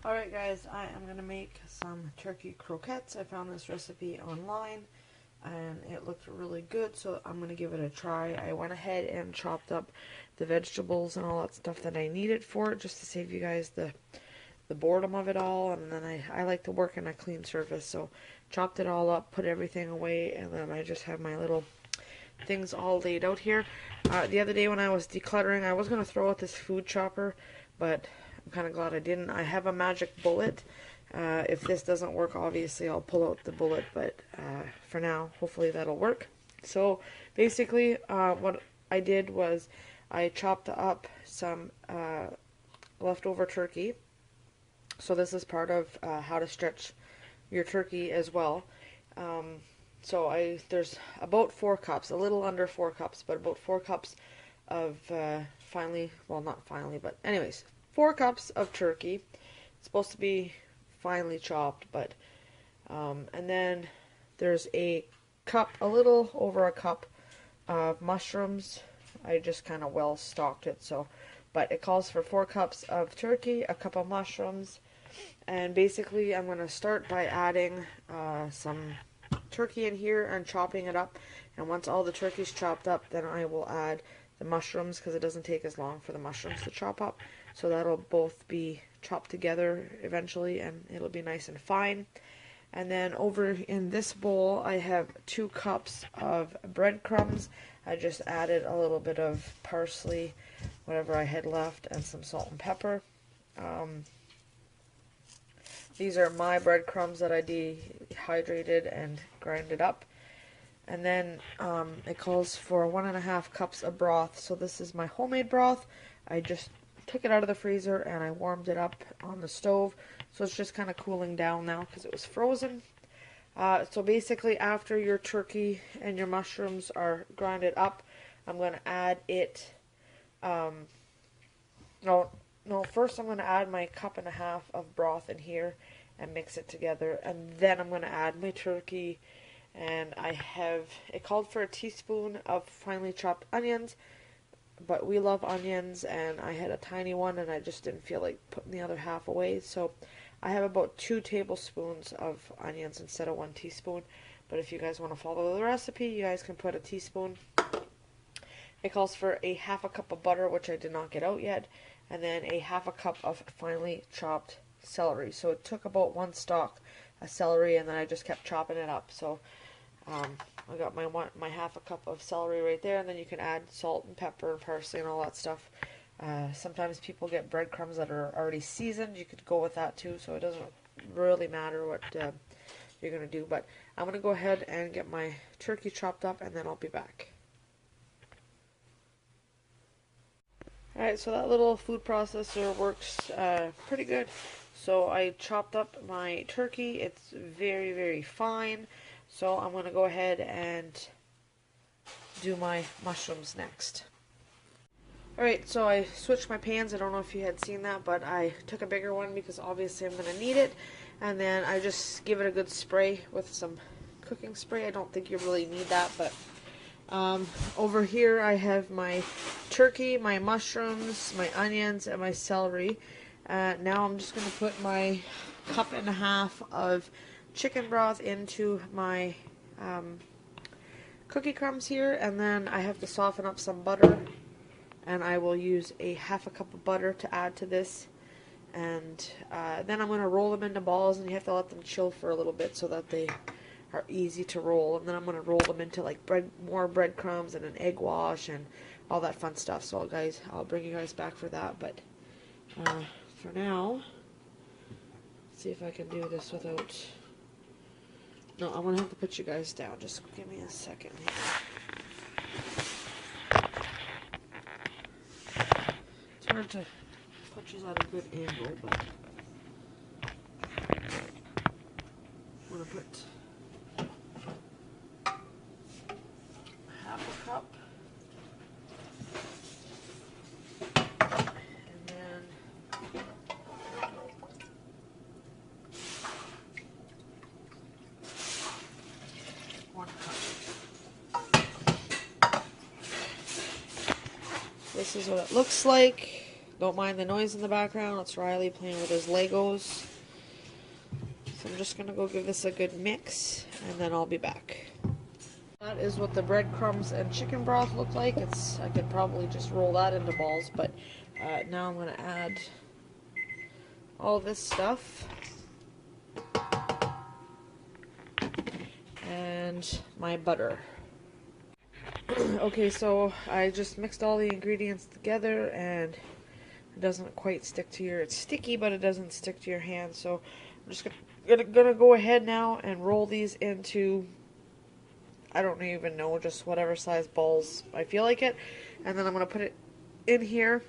Alright guys, I am going to make some turkey croquettes. I found this recipe online and it looked really good, so I'm going to give it a try. I went ahead and chopped up the vegetables and all that stuff that I needed for it, just to save you guys the boredom of it all. And then I like to work in a clean surface, so chopped it all up, put everything away, and then I just have my little things all laid out here. The other day when I was decluttering, I was going to throw out this food chopper, but I'm kind of glad I didn't. I have a magic bullet. If this doesn't work, obviously I'll pull out the bullet, but for now, hopefully that'll work. So basically, what I did was I chopped up some leftover turkey. So this is part of how to stretch your turkey as well. There's about 4 cups, a little under 4 cups, but about 4 cups of not finely, but anyways, 4 cups of turkey. It's supposed to be finely chopped, but and then there's a little over a cup of mushrooms. I just kind of well stocked it, but it calls for 4 cups of turkey, a cup of mushrooms, and basically I'm going to start by adding some turkey in here and chopping it up. And once all the turkey's chopped up, then I will add the mushrooms, because it doesn't take as long for the mushrooms to chop up. So that'll both be chopped together eventually, and it'll be nice and fine. And then over in this bowl, I have 2 cups of breadcrumbs. I just added a little bit of parsley, whatever I had left, and some salt and pepper. These are my breadcrumbs that I dehydrated and grinded up. And then it calls for 1.5 cups of broth. So this is my homemade broth. I just took it out of the freezer and I warmed it up on the stove. So it's just kind of cooling down now because it was frozen. So basically, after your turkey and your mushrooms are grinded up, I'm going to add it. First I'm going to add my 1.5 cups of broth in here and mix it together, and then I'm going to add my turkey. And it called for a teaspoon of finely chopped onions, but we love onions, and I had a tiny one and I just didn't feel like putting the other half away, so I have about 2 tablespoons of onions instead of 1 teaspoon. But if you guys want to follow the recipe, you guys can put a teaspoon. It calls for a 1/2 cup of butter, which I did not get out yet, and then a 1/2 cup of finely chopped celery. So it took about 1 stalk of celery, and then I just kept chopping it up. So I got my 1/2 cup of celery right there, and then you can add salt and pepper and parsley and all that stuff. Sometimes people get breadcrumbs that are already seasoned. You could go with that too, so it doesn't really matter what you're going to do. But I'm going to go ahead and get my turkey chopped up, and then I'll be back. Alright, so that little food processor works pretty good. So I chopped up my turkey. It's very, very fine. So I'm going to go ahead and do my mushrooms next. Alright, so I switched my pans. I don't know if you had seen that, but I took a bigger one because obviously I'm going to need it. And then I just give it a good spray with some cooking spray. I don't think you really need that, but over here I have my turkey, my mushrooms, my onions, and my celery. Now I'm just going to put my 1.5 cups of chicken broth into my cookie crumbs here, and then I have to soften up some butter, and I will use a 1/2 cup of butter to add to this. And then I'm going to roll them into balls, and you have to let them chill for a little bit so that they are easy to roll. And then I'm going to roll them into like more breadcrumbs and an egg wash and all that fun stuff. So guys, I'll bring you guys back for that. But for now, let's see if I can do this without... No, I'm going to have to put you guys down. Just give me a second here. It's hard to put you at a good angle, but I'm going to put 1/2 cup. And then 1 cup. This is what it looks like. Don't mind the noise in the background. It's Riley playing with his Legos. So I'm just going to go give this a good mix, and then I'll be back. That is what the breadcrumbs and chicken broth look like. I could probably just roll that into balls, but now I'm going to add all this stuff. And my butter. Okay, so I just mixed all the ingredients together, and it doesn't quite stick to it's sticky, but it doesn't stick to your hand. So I'm just gonna go ahead now and roll these into, I don't even know, just whatever size balls I feel like it. And then I'm gonna put it in here.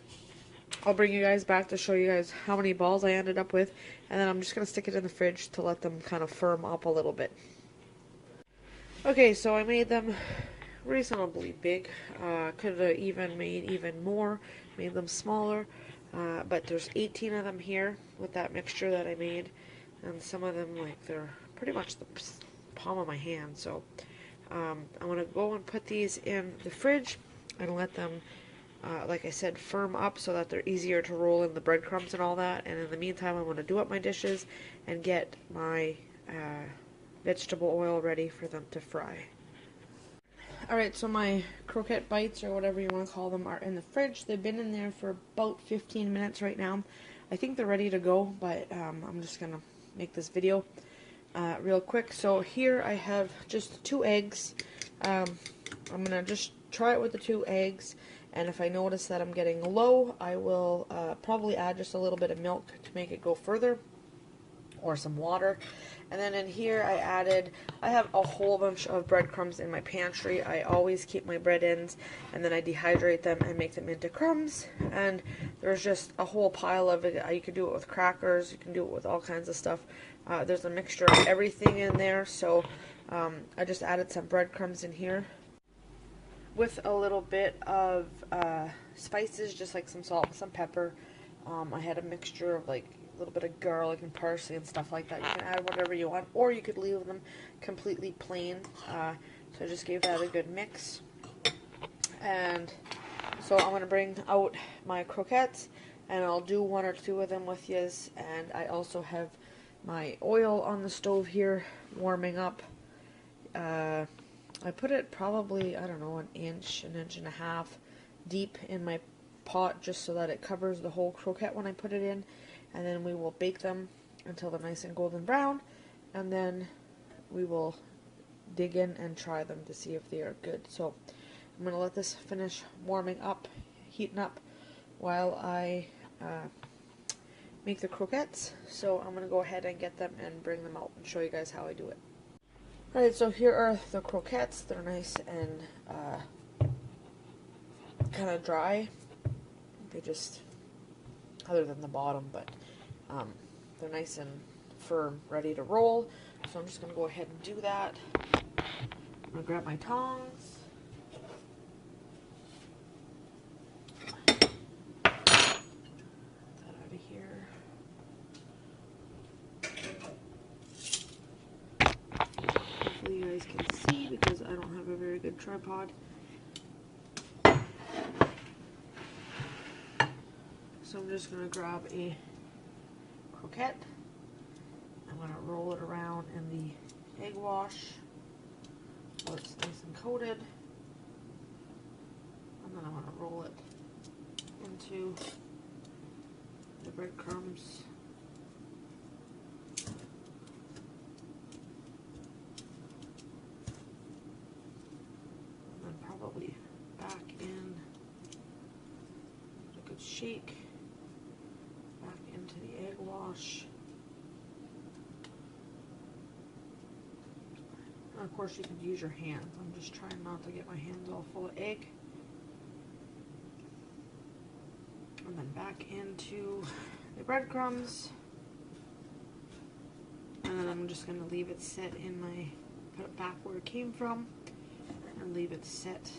I'll bring you guys back to show you guys how many balls I ended up with. And then I'm just gonna stick it in the fridge to let them kind of firm up a little bit. Okay, so I made them reasonably big. Could have even made even more, made them smaller. But there's 18 of them here with that mixture that I made. And some of them, like, they're pretty much the palm of my hand. So I'm going to go and put these in the fridge and let them, like I said, firm up so that they're easier to roll in the breadcrumbs and all that. And in the meantime, I'm going to do up my dishes and get my vegetable oil ready for them to fry. Alright, so my croquette bites, or whatever you want to call them, are in the fridge. They've been in there for about 15 minutes right now. I think they're ready to go, but I'm just going to make this video real quick. So here I have just 2 eggs. I'm going to just try it with the 2 eggs, and if I notice that I'm getting low, I will probably add just a little bit of milk to make it go further, or some water. And then in here I have a whole bunch of breadcrumbs in my pantry. I always keep my bread ends, and then I dehydrate them and make them into crumbs. And there's just a whole pile of it. You can do it with crackers, you can do it with all kinds of stuff. There's a mixture of everything in there, so I just added some breadcrumbs in here with a little bit of spices, just like some salt and some pepper. I had a mixture of like a little bit of garlic and parsley and stuff like that. You can add whatever you want, or you could leave them completely plain. So I just gave that a good mix. And so I'm going to bring out my croquettes, and I'll do 1 or 2 of them with yous. And I also have my oil on the stove here warming up. I put it probably, I don't know, an inch and a half deep in my pot, just so that it covers the whole croquette when I put it in. And then we will bake them until they're nice and golden brown, and then we will dig in and try them to see if they are good. So I'm going to let this finish warming up, heating up, while I make the croquettes. So I'm going to go ahead and get them and bring them out and show you guys how I do it. Alright, so here are the croquettes. They're nice and kind of dry. They just, other than the bottom, but they're nice and firm, ready to roll. So I'm just going to go ahead and do that. I'm going to grab my tongs. Get that out of here. Hopefully you guys can see, because I don't have a very good tripod. So I'm just going to grab a croquette. I'm going to roll it around in the egg wash so it's nice and coated. And then I'm going to roll it into the breadcrumbs. And then probably back in a good shake. Back into the egg wash. And of course you can use your hands. I'm just trying not to get my hands all full of egg. And then back into the breadcrumbs. And then I'm just going to leave it set in put it back where it came from. And leave it set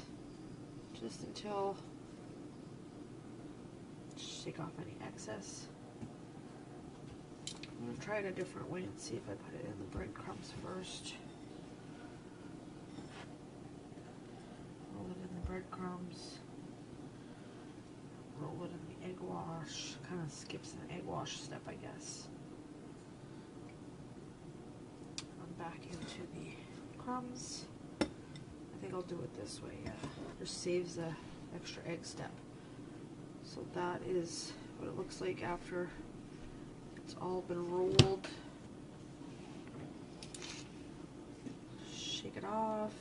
just until, shake off any excess. I'm going to try it a different way and see if I put it in the breadcrumbs first. Roll it in the breadcrumbs. Roll it in the egg wash. kind of skips an egg wash step, I guess. I'm back into the crumbs. I think I'll do it this way, yeah. Just saves the extra egg step. So that is what it looks like after it's all been rolled. Shake it off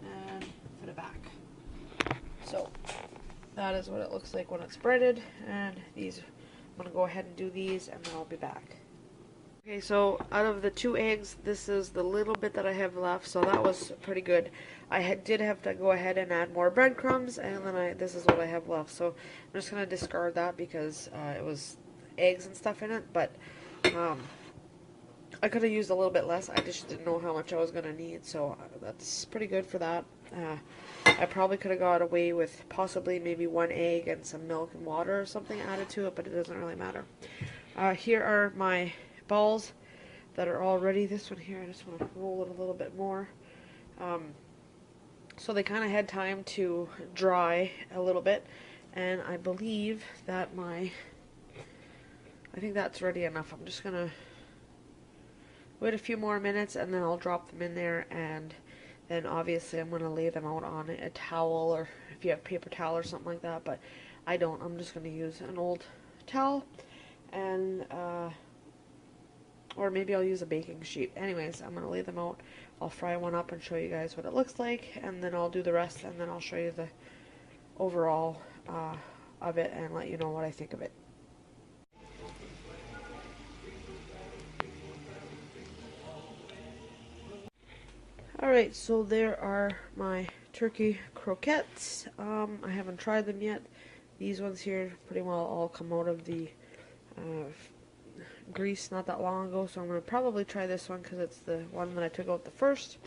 and put it back. So that is what it looks like when it's breaded, and these, I'm going to go ahead and do these and then I'll be back. Okay, so out of the 2 eggs, this is the little bit that I have left, so that was pretty good. I did have to go ahead and add more breadcrumbs, and then this is what I have left. So I'm just going to discard that because it was eggs and stuff in it, but I could have used a little bit less. I just didn't know how much I was going to need, so that's pretty good for that. I probably could have got away with possibly maybe 1 egg and some milk and water or something added to it, but it doesn't really matter. Here are my balls that are all ready. This one here, I just want to roll it a little bit more. So they kind of had time to dry a little bit, and I believe that I think that's ready enough. I'm just going to wait a few more minutes and then I'll drop them in there, and then obviously I'm going to lay them out on a towel, or if you have paper towel or something like that, but I don't. I'm just going to use an old towel, and or maybe I'll use a baking sheet. Anyways, I'm going to lay them out. I'll fry one up and show you guys what it looks like, and then I'll do the rest, and then I'll show you the overall of it and let you know what I think of it. Alright, so there are my turkey croquettes. I haven't tried them yet. These ones here pretty well all come out of the grease not that long ago, so I'm going to probably try this one because it's the one that I took out the first.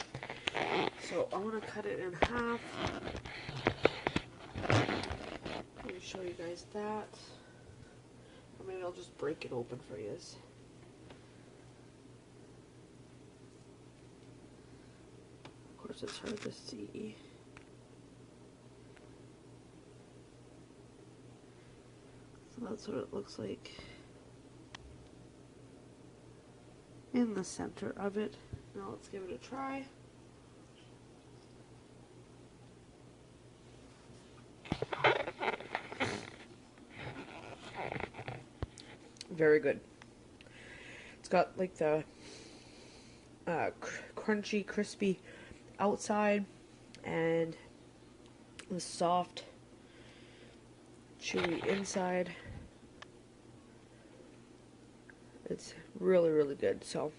So I'm going to cut it in half. Let me show you guys that. Or maybe I'll just break it open for you. Of course it's hard to see. So that's what it looks like in the center of it. Now let's give it a try. Very good. It's got like the crunchy, crispy outside and the soft, chewy inside. It's really, really good. So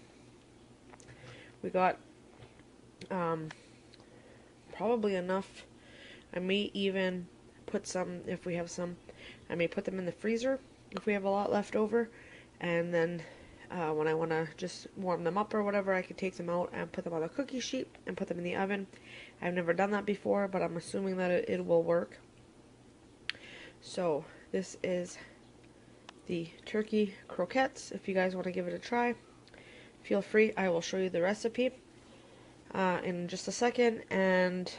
we got probably enough. I may even put some, if we have some, I may put them in the freezer if we have a lot left over, and then when I want to just warm them up or whatever, I could take them out and put them on a cookie sheet and put them in the oven. I've never done that before, but I'm assuming that it will work. So this is the turkey croquettes. If you guys want to give it a try, feel free. I will show you the recipe in just a second, and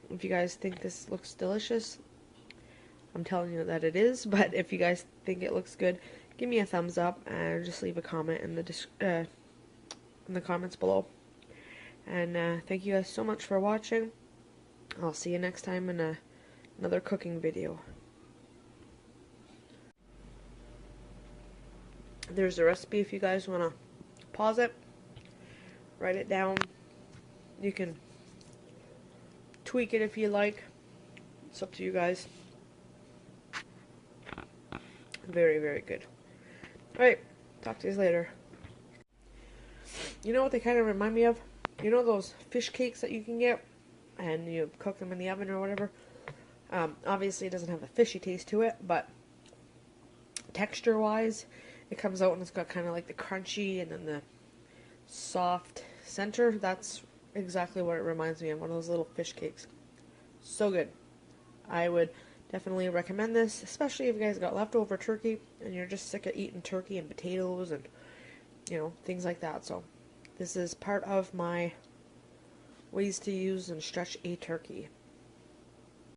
if you guys think this looks delicious, I'm telling you that it is, but if you guys think it looks good, give me a thumbs up and just leave a comment in the comments below. And thank you guys so much for watching. I'll see you next time in another cooking video. There's the recipe if you guys want to pause it, write it down. You can tweak it if you like. It's up to you guys. Very, very good. Alright, talk to you later. You know what they kind of remind me of? You know those fish cakes that you can get and you cook them in the oven or whatever? Obviously it doesn't have the fishy taste to it, but texture wise it comes out and it's got kind of like the crunchy and then the soft center. That's exactly what it reminds me of, one of those little fish cakes. So good. I would definitely recommend this, especially if you guys got leftover turkey and you're just sick of eating turkey and potatoes and, you know, things like that. So this is part of my ways to use and stretch a turkey.